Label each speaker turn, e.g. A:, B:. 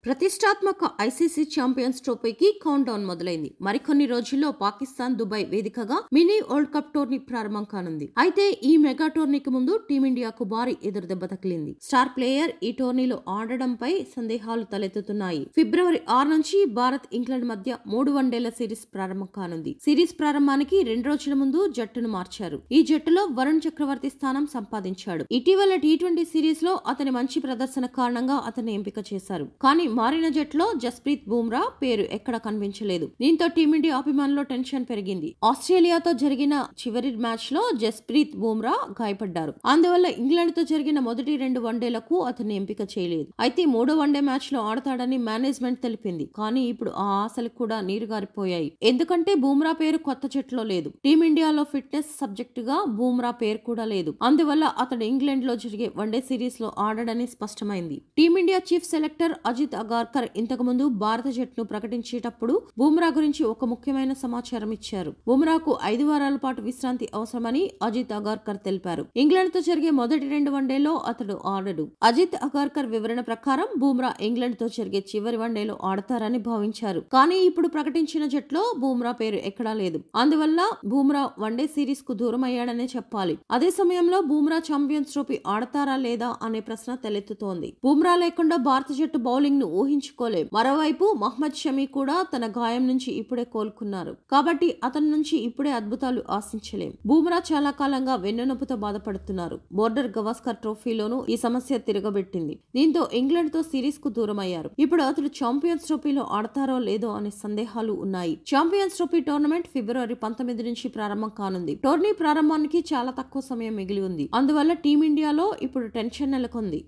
A: ప్రతిష్టాత్మక ICC champions ట్రోఫీకి count down మొదలైంది. మరికొన్ని రోజుల్లో పాకిస్తాన్ దుబాయ్ వేదికగా మినీ వరల్డ్ కప్ టోర్నీ ప్రారంభం కానుంది. అయితే ఈ మెగా టోర్నీకి ముందు టీమిండియాకు భారీ ఎదురుదెబ్బ తగిలింది. స్టార్ ప్లేయర్ ఈ టోర్నీలో ఆడడంపై సందేహాలు తలెత్తుతున్నాయి. ఫిబ్రవరి 6 నుంచి భారత్ ఇంగ్లాండ్ మధ్య 3 వన్డేల సిరీస్ ప్రారంభం కానుంది. సిరీస్ ప్రారంభానికి 2 రోజుల ముందు జట్టును మార్చారు. ఈ జట్టులో వరుణ్ చక్రవర్తి స్థానం సంపాదించాడు. ఇటీవల టీ20 సిరీస్ లో అతని మంచి ప్రదర్శన కారణంగా అతన్ని ఎంపిక చేశారు. కానీ మారిన జట్టులో జస్ప్రీత్ బుమ్రా పేరు ఎక్కడ కనిపించలేదు. దీంతో టీమిండియా అభిమానుల్లో టెన్షన్ పెరిగింది. ఆస్ట్రేలియాతో జరిగిన చివరి మ్యాచ్ లో జస్ప్రీత్ బుమ్రా గాయపడ్డారు. అందువల్ల ఇంగ్లాండ్ తో జరిగిన మొదటి 2 వన్డేలకు అతన్ని ఎంపిక చేయలేదు. అయితే 3వ వన్డే మ్యాచ్ లో ఆడతాడని మేనేజ్మెంట్ తెలిపింది. కానీ ఇప్పుడు ఆ ఆశలు కూడా నీరుగారిపోయాయి. ఎందుకంటే బుమ్రా పేరు కొత్త జట్టులో లేదు. టీమిండియాలో ఫిట్నెస్ సబ్జెక్ట్ గా బుమ్రా పేరు కూడా లేదు. అందువల్ల అతడు ఇంగ్లాండ్ లో జరిగే వన్డే సిరీస్ లో ఆడడని స్పష్టమైంది. Team India chief selector Ajit Agarkar ఇంతకుముందు భారత జట్టును ప్రకటించేటప్పుడు బుమ్రా గురించి ఒక ముఖ్యమైన సమాచారం ఇచ్చారు. బుమ్రాకు 5 వారాల పాటు విశ్రాంతి అవసరమని అజిత్ అగార్కర్ తెలిపారు. ఇంగ్లాండ్ తో జరిగే మొదటి 2 వన్డేలో అతడు ఆడడు. అజిత్ అగార్కర్ వివరణ ప్రకారం బుమ్రా ఇంగ్లాండ్ తో జరిగే చివరి వన్డేలో ఆడతారని భావించారు. కానీ ఇప్పుడు ప్రకటించిన జట్టులో బుమ్రా పేరు ఎక్కడా లేదు. అందువల్ల బుమ్రా వన్డే సిరీస్ కు దూరం అయ్యాడనే చెప్పాలి. అదే సమయంలో బుమ్రా ఛాంపియన్స్ ట్రోఫీ ఆడతారా లేదా అనే ప్రశ్న తలెత్తుతోంది. బుమ్రా లేకుండా భారత జట్టు బౌలింగ్ ను ఊహించుకోలేం. మరోవైపు మహ్మద్ షమి కూడా తన గాయం నుంచి ఇప్పుడే కోలుకున్నారు. కాబట్టి అతని నుంచి ఇప్పుడే అద్భుతాలు ఆశించలేం. బుమ్రా చాలా కాలంగా వెన్నునొప్పితో బాధపడుతున్నారు. బోర్డర్ గవాస్కర్ ట్రోఫీలోనూ ఈ సమస్య తిరగబెట్టింది. దీంతో ఇంగ్లాండ్ తో సిరీస్ కు దూరం అయ్యారు. ఇప్పుడు అతడు ఛాంపియన్స్ ట్రోఫీలో ఆడతారో లేదో అనే సందేహాలు ఉన్నాయి. ఛాంపియన్స్ ట్రోఫీ టోర్నమెంట్ ఫిబ్రవరి 19 నుంచి ప్రారంభం కానుంది. టోర్నీ ప్రారంభానికి చాలా తక్కువ సమయం మిగిలి ఉంది. అందువల్ల టీమిండియాలో ఇప్పుడు టెన్షన్ నెలకొంది.